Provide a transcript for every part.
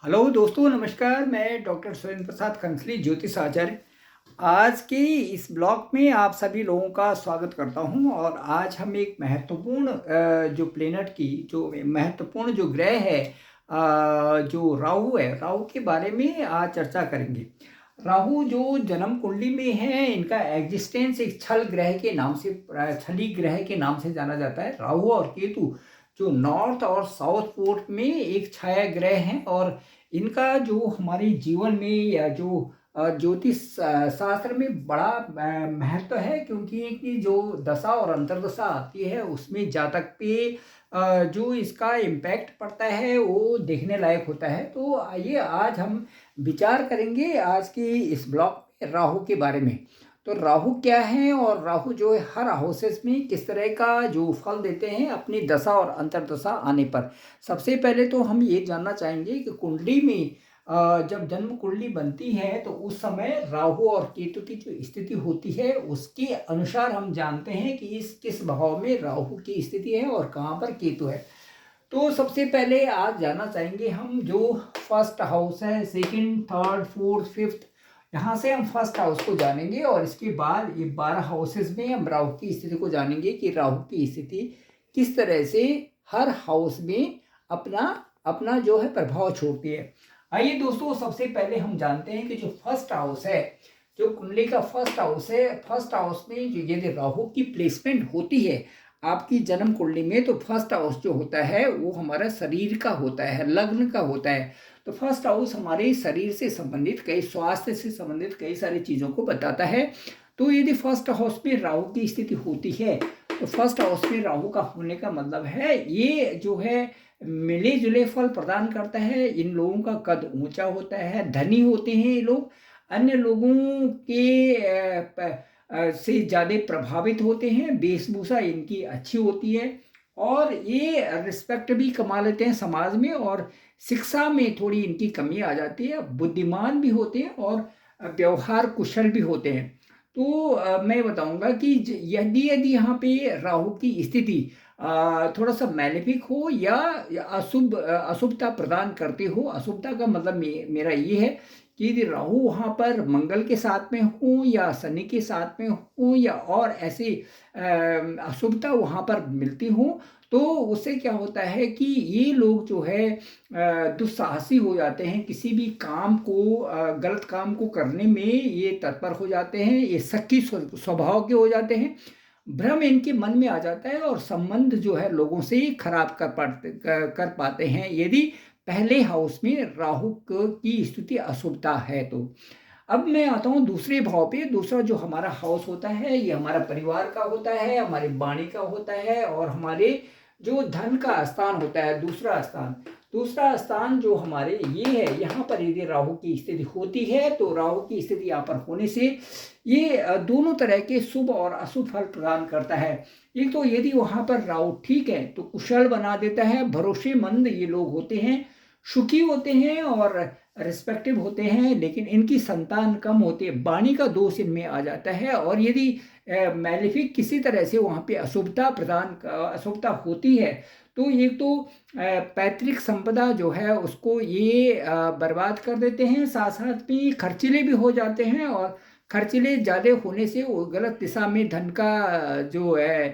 Hello दोस्तों, नमस्कार। मैं डॉक्टर सुरेंद्र प्रसाद कंसली, ज्योतिष आचार्य। आज के इस ब्लॉग में आप सभी लोगों का स्वागत करता हूं। और आज हम एक महत्वपूर्ण जो प्लेनेट की जो महत्वपूर्ण जो ग्रह है, जो राहु है, राहु के बारे में आज चर्चा करेंगे। राहु जो जन्म कुंडली में है, इनका एग्जिस्टेंस एक छल ग्रह के नाम से, छली ग्रह के नाम से जाना जाता है। राहु और केतु जो नॉर्थ और साउथ पोल में एक छाया ग्रह हैं, और इनका जो हमारे जीवन में या जो ज्योतिष शास्त्र में बड़ा महत्व है, क्योंकि कि जो दशा और अंतर्दशा आती है उसमें जातक पे जो इसका इम्पैक्ट पड़ता है वो देखने लायक होता है। तो आइए आज हम विचार करेंगे आज की इस ब्लॉग में राहु के बारे में। तो राहु क्या है, और राहु जो है हर हाउसेस में किस तरह का जो फल देते हैं अपनी दशा और अंतर्दशा आने पर। सबसे पहले तो हम ये जानना चाहेंगे कि कुंडली में जब जन्म कुंडली बनती है तो उस समय राहु और केतु की जो स्थिति होती है उसके अनुसार हम जानते हैं कि इस किस भाव में राहु की स्थिति है और कहाँ पर केतु है। तो सबसे पहले आज जानना चाहेंगे हम जो फर्स्ट हाउस है, सेकंड, थर्ड, फोर्थ, फिफ्थ, यहाँ से हम फर्स्ट हाउस को जानेंगे। और इसके बाद ये 12 हाउसेस में हम राहु की स्थिति को जानेंगे कि राहु की स्थिति किस तरह से हर हाउस में अपना अपना जो है प्रभाव छोड़ती है। आइए दोस्तों, सबसे पहले हम जानते हैं कि जो फर्स्ट हाउस है, जो कुंडली का फर्स्ट हाउस है, फर्स्ट हाउस में जो यदि राहु की प्लेसमेंट होती है आपकी जन्म कुंडली में, तो फर्स्ट हाउस जो होता है वो हमारा शरीर का होता है, लग्न का होता है। तो फर्स्ट हाउस हमारे शरीर से संबंधित, कई स्वास्थ्य से संबंधित कई सारी चीज़ों को बताता है। तो यदि फर्स्ट हाउस में राहु की स्थिति होती है तो फर्स्ट हाउस में राहु का होने का मतलब है ये जो है मिले जुले फल प्रदान करता है। इन लोगों का कद ऊंचा होता है, धनी होते हैं ये लोग, अन्य लोगों के से ज़्यादा प्रभावित होते हैं, वेशभूषा इनकी अच्छी होती है, और ये रिस्पेक्ट भी कमा लेते हैं समाज में। और शिक्षा में थोड़ी इनकी कमी आ जाती है, बुद्धिमान भी होते हैं और व्यवहार कुशल भी होते हैं। तो मैं बताऊंगा कि यदि यदि यहाँ पे राहु की स्थिति थोड़ा सा मैलेफिक हो या अशुभता प्रदान करती हो। अशुभता का मतलब मेरा ये है कि यदि राहु वहाँ पर मंगल के साथ में हो या शनि के साथ में हो या और ऐसी अशुभता वहाँ पर मिलती हो, तो उससे क्या होता है कि ये लोग जो है दुस्साहसी हो जाते हैं, किसी भी काम को गलत काम को करने में ये तत्पर हो जाते हैं, ये शक्की स्वभाव के हो जाते हैं, भ्रम इनके मन में आ जाता है और संबंध जो है लोगों से खराब कर पाते हैं यदि पहले हाउस में राहु की स्थिति अशुभता है। तो अब मैं आता हूँ दूसरे भाव पे। दूसरा जो हमारा हाउस होता है ये हमारा परिवार का होता है, हमारी वाणी का होता है, और हमारे जो धन का स्थान होता है, दूसरा स्थान। दूसरा स्थान जो हमारे ये है, यहाँ पर यदि राहु की स्थिति होती है तो राहु की स्थिति यहाँ पर होने से ये दोनों तरह के शुभ और अशुभ फल प्रदान करता है। एक तो यदि वहाँ पर राहु ठीक है तो कुशल बना देता है, भरोसेमंद ये लोग होते हैं, सुखी होते हैं और रिस्पेक्टिव होते हैं, लेकिन इनकी संतान कम होती है, वाणी का दोष इनमें आ जाता है। और यदि मैलिफिक किसी तरह से वहाँ पे अशुभता होती है तो ये तो पैतृक संपदा जो है उसको ये बर्बाद कर देते हैं, साथ साथ में खर्चीले भी हो जाते हैं, और खर्चीले ज़्यादा होने से वो गलत दिशा में धन का जो है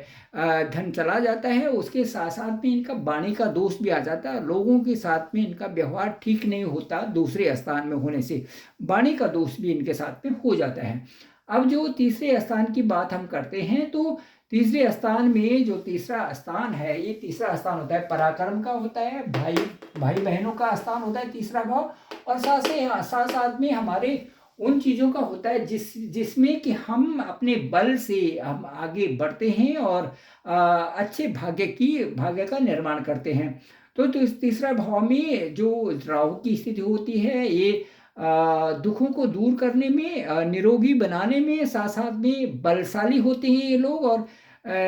धन चला जाता है। उसके साथ साथ में इनका वाणी का दोष भी आ जाता है, लोगों के साथ में इनका व्यवहार ठीक नहीं होता, दूसरे स्थान में होने से वाणी का दोष भी इनके साथ में हो जाता है। अब जो तीसरे स्थान की बात हम करते हैं, तो तीसरे स्थान में जो तीसरा स्थान है, ये तीसरा स्थान होता है पराक्रम का होता है, भाई बहनों का स्थान होता है तीसरा भाव, और साथ साथ में हमारे उन चीज़ों का होता है जिसमें कि हम अपने बल से हम आगे बढ़ते हैं और अच्छे भाग्य का निर्माण करते हैं। तो इस तीसरा भाव में जो राहु की स्थिति होती है ये दुखों को दूर करने में, निरोगी बनाने में, साथ साथ में बलशाली होते हैं ये लोग, और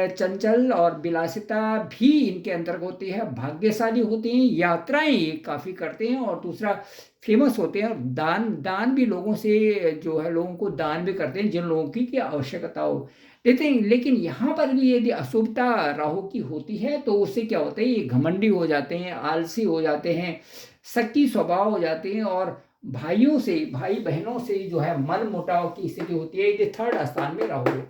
चंचल और विलासिता भी इनके अंतर्गत होती है, भाग्यशाली होते हैं, यात्राएं ये काफ़ी करते हैं, और दूसरा फेमस होते हैं, और दान भी लोगों से जो है लोगों को दान भी करते हैं जिन लोगों की आवश्यकता हो देते हैं। लेकिन यहाँ पर भी यदि अशुभता राहु की होती है तो उससे क्या होता है, ये घमंडी हो जाते हैं, आलसी हो जाते हैं, शक्की स्वभाव हो जाते हैं और भाइयों से, भाई बहनों से जो है मन मुटाव की स्थिति होती है। ये थर्ड स्थान में राहु है।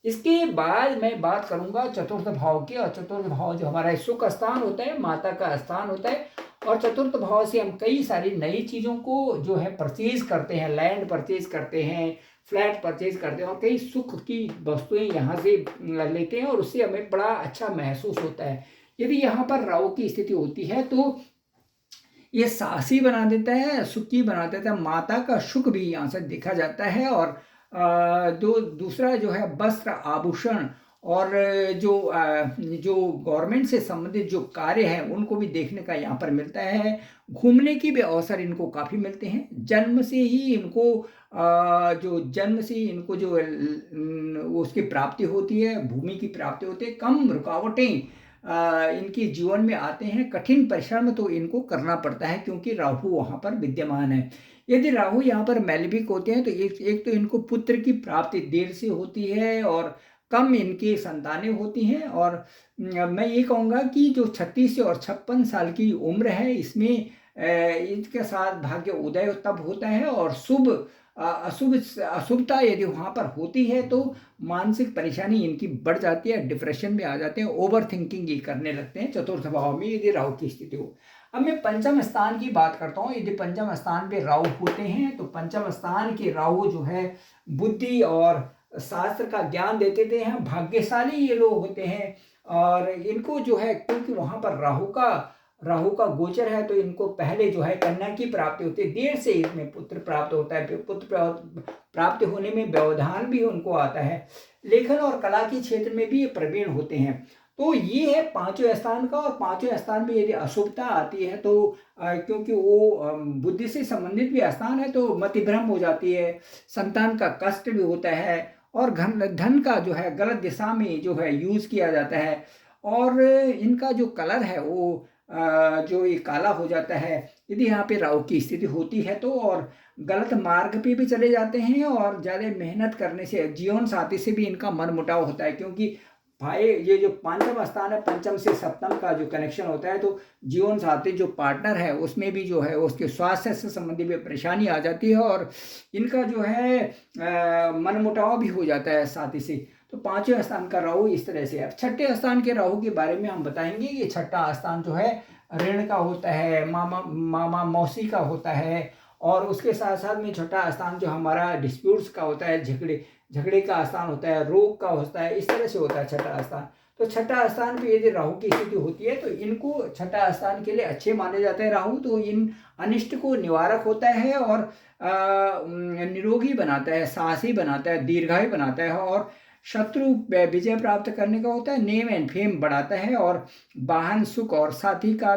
इसके बाद मैं बात करूंगा चतुर्थ भाव की, और चतुर्थ भाव जो हमारा सुख स्थान होता है, माता का स्थान होता है, और चतुर्थ भाव से हम कई सारी नई चीज़ों को जो है परचेज करते हैं, लैंड परचेज करते हैं, फ्लैट परचेज करते हैं और कई सुख की वस्तुएं यहाँ से लेते हैं और उससे हमें बड़ा अच्छा महसूस होता है। यदि यहाँ पर राहु की स्थिति होती है तो ये साहसी बना देता है, सुखी बना देता है, माता का सुख भी यहाँ से देखा जाता है। और दूसरा जो है वस्त्र आभूषण और जो गवर्नमेंट से संबंधित जो कार्य हैं उनको भी देखने का यहाँ पर मिलता है। घूमने की भी अवसर इनको काफ़ी मिलते हैं। जन्म से ही इनको जो उसकी प्राप्ति होती है, भूमि की प्राप्ति होती है। कम रुकावटें इनके जीवन में आते हैं। कठिन परिश्रम तो इनको करना पड़ता है क्योंकि राहु वहाँ पर विद्यमान है। यदि राहु यहाँ पर मैलविक होते हैं तो एक तो इनको पुत्र की प्राप्ति देर से होती है और कम इनकी संतानें होती हैं। और मैं ये कहूँगा कि जो 36 से और 56 साल की उम्र है इसमें इनके साथ भाग्य उदय तब होता है और अशुभता यदि वहाँ पर होती है तो मानसिक परेशानी इनकी बढ़ जाती है, डिप्रेशन में आ जाते हैं, ओवर थिंकिंग ये करने लगते हैं चतुर्थ भाव में यदि राहु की स्थिति हो। अब मैं पंचम स्थान की बात करता हूँ। यदि पंचम स्थान पे राहु होते हैं तो पंचम स्थान के राहु जो है बुद्धि और शास्त्र का ज्ञान देते थे हैं। भाग्यशाली ये लोग होते हैं और इनको जो है क्योंकि वहाँ पर राहु का गोचर है तो इनको पहले जो है कन्या की प्राप्ति होती है, देर से इसमें पुत्र प्राप्त होता है। पुत्र प्राप्त होने में व्यवधान भी उनको आता है। लेखन और कला के क्षेत्र में भी ये प्रवीण होते हैं। तो ये है पांचवें स्थान का। और पांचवें स्थान में यदि अशुभता आती है तो क्योंकि वो बुद्धि से संबंधित भी स्थान है तो मतिभ्रम हो जाती है, संतान का कष्ट भी होता है और धन का जो है गलत दिशा में जो है यूज किया जाता है। और इनका जो कलर है वो जो ये काला हो जाता है यदि यहाँ पे राहु की स्थिति होती है तो। और गलत मार्ग पे भी चले जाते हैं और ज़्यादा मेहनत करने से जीवन साथी से भी इनका मन मुटाव होता है क्योंकि भाई ये जो पंचम स्थान है, पंचम से सप्तम का जो कनेक्शन होता है तो जीवन साथी जो पार्टनर है उसमें भी जो है उसके स्वास्थ्य से संबंधित भी परेशानी आ जाती है और इनका जो है मन मुटाव भी हो जाता है साथी से। तो पांचवें स्थान का राहु इस तरह से है। छठे स्थान के राहु के बारे में हम बताएंगे। ये छठा स्थान जो है ऋण का होता है, मामा मौसी का होता है और उसके साथ साथ में छठा स्थान जो हमारा डिस्प्यूट्स का होता है, झगड़े का स्थान होता है, रोग का होता है, इस तरह से होता है छठा स्थान। तो छठा स्थान पे यदि राहु की स्थिति होती है तो इनको छठा स्थान के लिए अच्छे माने जाते हैं राहु। तो इन अनिष्ट को निवारक होता है और निरोगी बनाता है, साहसी बनाता है, दीर्घायु बनाता है और शत्रु विजय प्राप्त करने का होता है, नेम एंड फेम बढ़ाता है और वाहन सुख और साथी का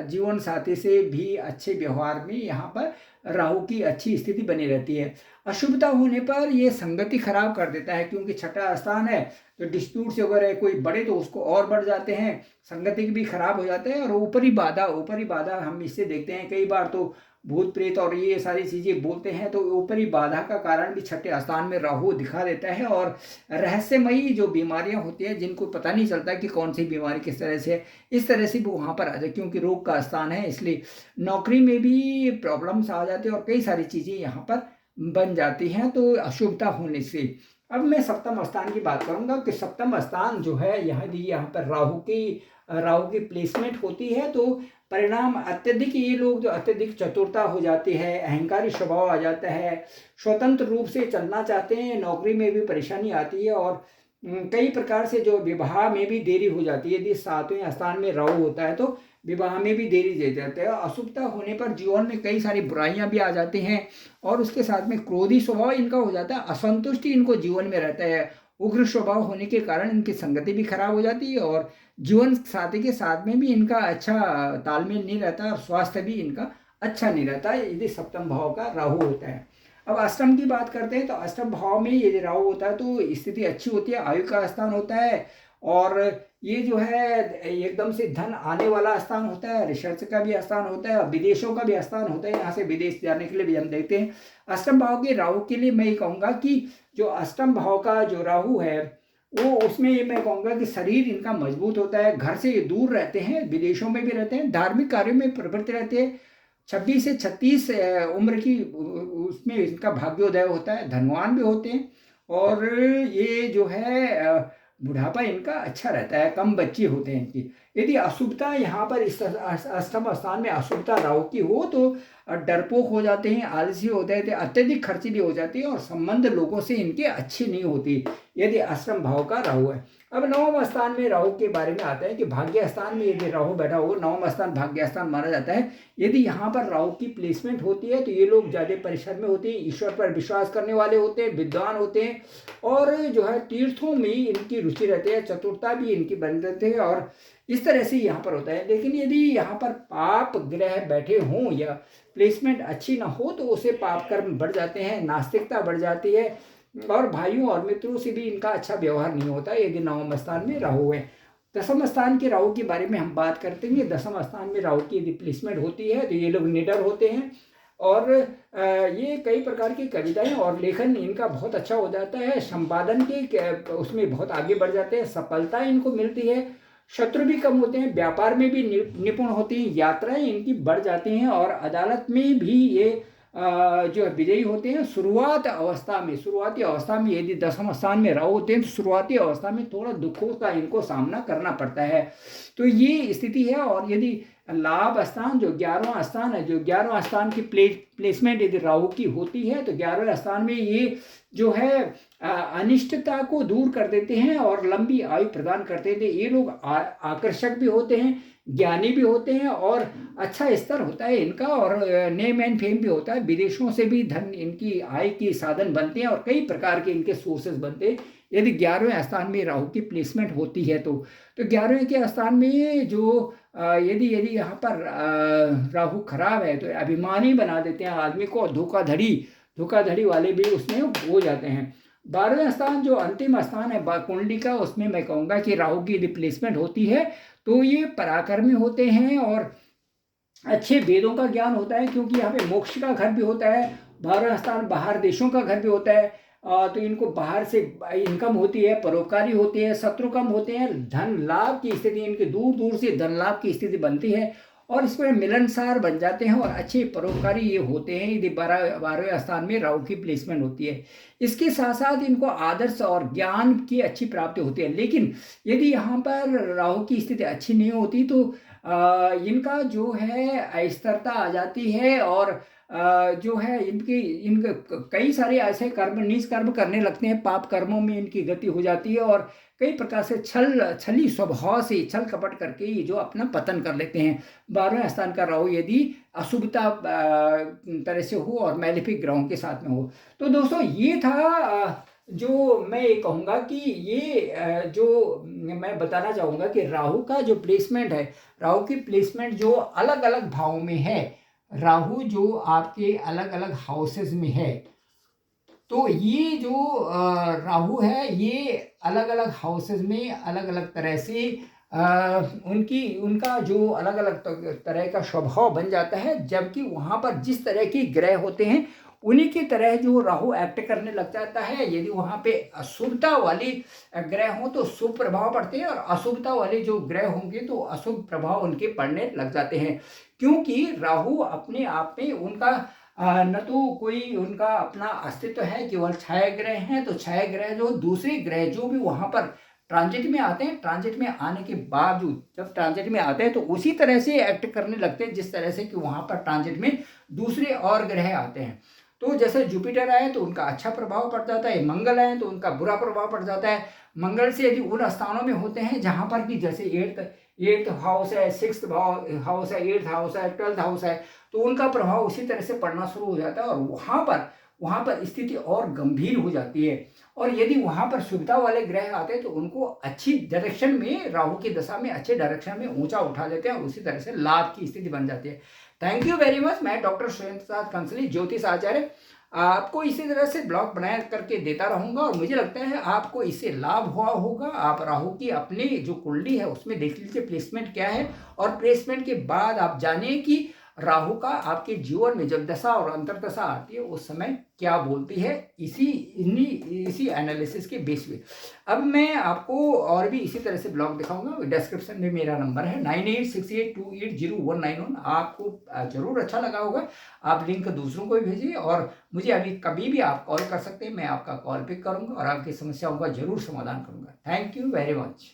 जीवन साथी से भी अच्छे व्यवहार में यहाँ पर राहु की अच्छी स्थिति बनी रहती है। अशुभता होने पर ये संगति खराब कर देता है क्योंकि छठा स्थान है तो डिस्प्यूट से अगर कोई बढ़े तो उसको और बढ़ जाते हैं, संगति भी खराब हो जाते हैं। और ऊपरी बाधा हम इससे देखते हैं कई बार तो भूत प्रेत और ये सारी चीजें बोलते हैं तो ऊपरी बाधा का कारण भी छठे स्थान में राहु दिखा देता है। और रहस्यमयी जो बीमारियां होती है जिनको पता नहीं चलता कि कौन सी बीमारी किस तरह से है, इस तरह से वो वहां पर आ जाए क्योंकि रोग का स्थान है, इसलिए नौकरी में भी प्रॉब्लम्स आ जाती है और कई सारी चीजें यहाँ पर बन जाती हैं तो अशुभता होने से। अब मैं सप्तम स्थान की बात करूंगा कि सप्तम स्थान जो है यहाँ पर राहु की प्लेसमेंट होती है तो परिणाम अत्यधिक, ये लोग जो अत्यधिक चतुरता हो जाती है, अहंकारी स्वभाव आ जाता है, स्वतंत्र रूप से चलना चाहते हैं, नौकरी में भी परेशानी आती है और कई प्रकार से जो विवाह में भी देरी हो जाती है। यदि सातवें स्थान में राहु होता है तो विवाह में भी देरी दे जाते हैं। अशुभता होने पर जीवन में कई सारी बुराइयां भी आ जाती हैं और उसके साथ में क्रोधी स्वभाव इनका हो जाता है, असंतुष्टि इनको जीवन में रहता है, उग्र स्वभाव होने के कारण इनकी संगति भी खराब हो जाती है और जीवन साथी के साथ में भी इनका अच्छा तालमेल नहीं रहता और स्वास्थ्य भी इनका अच्छा नहीं रहता यदि सप्तम भाव का राहु होता है। अब अष्टम की बात करते हैं तो अष्टम भाव में यदि राहु होता है तो स्थिति अच्छी होती है, आयु का स्थान होता है और ये जो है एकदम से धन आने वाला स्थान होता है, रिसर्च का भी स्थान होता है और विदेशों का भी स्थान होता है। यहाँ से विदेश जाने के लिए भी हम देखते हैं। अष्टम भाव के राहु के लिए मैं ये कहूँगा कि जो अष्टम भाव का जो राहु है वो उसमें ये मैं कहूँगा कि शरीर इनका मजबूत होता है, घर से ये दूर रहते हैं, विदेशों में भी रहते हैं, धार्मिक कार्यों में प्रवृत्त रहते हैं। 26 से 36 उम्र की उसमें इनका भाग्योदय होता है, धनवान भी होते हैं। और ये जो है बुढ़ापा इनका अच्छा रहता है, कम बच्चे होते हैं इनकी। यदि अशुभता यहाँ पर इस अष्टम स्थान में अशुभता राहु की हो तो डरपोक हो जाते हैं, आलसी हो जाते हैं, अत्यधिक खर्चीली हो जाती है और संबंध लोगों से इनके अच्छी नहीं होती यदि अष्टम भाव का राहु है। अब नवम स्थान में राहु के बारे में आता है कि भाग्य स्थान में यदि राहु बैठा हो, नवम स्थान भाग्य स्थान माना जाता है। यदि यहाँ पर राहु की प्लेसमेंट होती है तो ये लोग ज़्यादा परिश्रमी होते हैं, ईश्वर पर विश्वास करने वाले होते हैं, विद्वान होते हैं और जो है तीर्थों में इनकी रुचि रहती है, चतुरता भी इनकी बन रहती है और इस तरह से यहाँ पर होता है। लेकिन यदि यहाँ पर पाप ग्रह बैठे हों या प्लेसमेंट अच्छी ना हो तो उसे पाप कर्म बढ़ जाते हैं, नास्तिकता बढ़ जाती है और भाइयों और मित्रों से भी इनका अच्छा व्यवहार नहीं होता यदि नवम स्थान में राहु है। दसम स्थान के राहु के बारे में हम बात करते हैं। दसम स्थान में राहु की यदि प्लेसमेंट होती है तो ये लोग निडर होते हैं और ये कई प्रकार की कविताएं और लेखन इनका बहुत अच्छा हो जाता है, संपादन के उसमें बहुत आगे बढ़ जाते हैं, सफलता इनको मिलती है, शत्रु भी कम होते हैं, व्यापार में भी निपुण होते हैं, यात्राएं इनकी बढ़ जाती हैं और अदालत में भी ये जो है विजयी होते हैं। शुरुआती अवस्था में यदि दसम स्थान में राहु होते हैं तो शुरुआती अवस्था में थोड़ा दुखों का इनको सामना करना पड़ता है। तो ये स्थिति है। और यदि लाभ स्थान जो 11वां स्थान है, जो 11वां स्थान की प्लेसमेंट यदि राहु की होती है तो 11वें स्थान में ये जो है अनिष्टता को दूर कर देते हैं और लंबी आयु प्रदान करते थे। ये लोग आकर्षक भी होते हैं, ज्ञानी भी होते हैं और अच्छा स्तर होता है इनका और नेम एंड फेम भी होता है। विदेशों से भी धन इनकी आय की साधन बनते हैं और कई प्रकार के इनके सोर्सेज बनते हैं यदि 11वें स्थान में राहु की प्लेसमेंट होती है तो 11वें के स्थान में जो यदि यहाँ पर राहु खराब है तो अभिमानी बना देते हैं आदमी को, धोखाधड़ी वाले भी उसमें हो जाते हैं। 12वें स्थान जो अंतिम स्थान है कुंडली का, उसमें मैं कहूँगा कि राहु की रिप्लेसमेंट होती है तो ये पराक्रमी होते हैं और अच्छे वेदों का ज्ञान होता है क्योंकि यहाँ पे मोक्ष का घर भी होता है। 12वां स्थान बाहर देशों का घर भी होता है तो इनको बाहर से इनकम होती है, परोपकारी होती है, शत्रु कम होते हैं, धन लाभ की स्थिति इनकी दूर से धन लाभ की स्थिति बनती है और इस पर मिलनसार बन जाते हैं और अच्छे परोपकारी ये होते हैं यदि 12वें स्थान में राहु की प्लेसमेंट होती है। इसके साथ साथ इनको आदर्श और ज्ञान की अच्छी प्राप्ति होती है। लेकिन यदि यहाँ पर राहु की स्थिति अच्छी नहीं होती तो इनका जो है अस्थिरता आ जाती है और जो है इनके कई सारे ऐसे नीच कर्म करने लगते हैं, पाप कर्मों में इनकी गति हो जाती है और कई प्रकार से छली स्वभाव से छल कपट करके ये जो अपना पतन कर लेते हैं। 12वें स्थान का राहु यदि अशुभता तरह से हो और मैलेफिक ग्रहों के साथ में हो। तो दोस्तों ये था जो मैं ये कहूँगा कि ये जो मैं बताना चाहूँगा कि राहु का जो प्लेसमेंट है, राहु की प्लेसमेंट जो अलग अलग भावों में है, राहु जो आपके अलग अलग हाउसेस में है तो ये जो राहु है ये अलग अलग हाउसेस में अलग अलग तरह से उनका जो अलग अलग तरह का स्वभाव बन जाता है, जबकि वहाँ पर जिस तरह के ग्रह होते हैं उन्हीं की तरह जो राहु एक्ट करने लग जाता है। यदि वहाँ पे अशुभता वाली ग्रह हों तो शुभ प्रभाव पड़ते हैं और अशुभता वाले जो ग्रह होंगे तो अशुभ प्रभाव उनके पड़ने लग जाते हैं, क्योंकि राहु अपने आप में उनका न तो कोई उनका अपना अस्तित्व है, केवल छाया ग्रह हैं। तो छाया ग्रह जो दूसरे ग्रह जो भी वहाँ पर ट्रांजिट में आते हैं, ट्रांजिट में आने के बावजूद जब ट्रांजिट में आते हैं तो उसी तरह से एक्ट करने लगते हैं जिस तरह से कि वहाँ पर ट्रांजिट में दूसरे और ग्रह आते हैं। तो जैसे जुपिटर आए तो उनका अच्छा प्रभाव पड़ जाता है, मंगल आए तो उनका बुरा प्रभाव पड़ जाता है। मंगल से यदि उन स्थानों में होते हैं जहाँ पर कि जैसे एट्थ हाउस है, 6th हाउस है, 8th हाउस है, 12th हाउस है, तो उनका प्रभाव उसी तरह से पड़ना शुरू हो जाता है और वहाँ पर स्थिति और गंभीर हो जाती है। और यदि वहाँ पर सुविधा वाले ग्रह आते हैं तो उनको अच्छी डायरेक्शन में, राहु की दशा में अच्छे डायरेक्शन में ऊंचा उठा देते हैं और उसी तरह से लाभ की स्थिति बन जाती है। Thank you very much. मैं डॉक्टर सुरेंद्र प्रसाद कंसली, ज्योतिष आचार्य, आपको इसी तरह से ब्लॉग बनाया करके देता रहूँगा और मुझे लगता है आपको इससे लाभ हुआ होगा। आप राहु की अपनी जो कुंडली है उसमें देख लीजिए प्लेसमेंट क्या है और प्लेसमेंट के बाद आप जानिए कि राहु का आपके जीवन में जब दशा और अंतर्दशा आती है उस समय क्या बोलती है, इसी एनालिसिस के बेस पे अब मैं आपको और भी इसी तरह से ब्लॉग दिखाऊंगा। डिस्क्रिप्शन में मेरा नंबर है 9868280191। आपको जरूर अच्छा लगा होगा, आप लिंक दूसरों को भी भेजिए और मुझे अभी कभी भी आप कॉल कर सकते हैं, मैं आपका कॉल पिक करूंगा और आपकी समस्याओं का जरूर समाधान करूंगा। Thank you very much.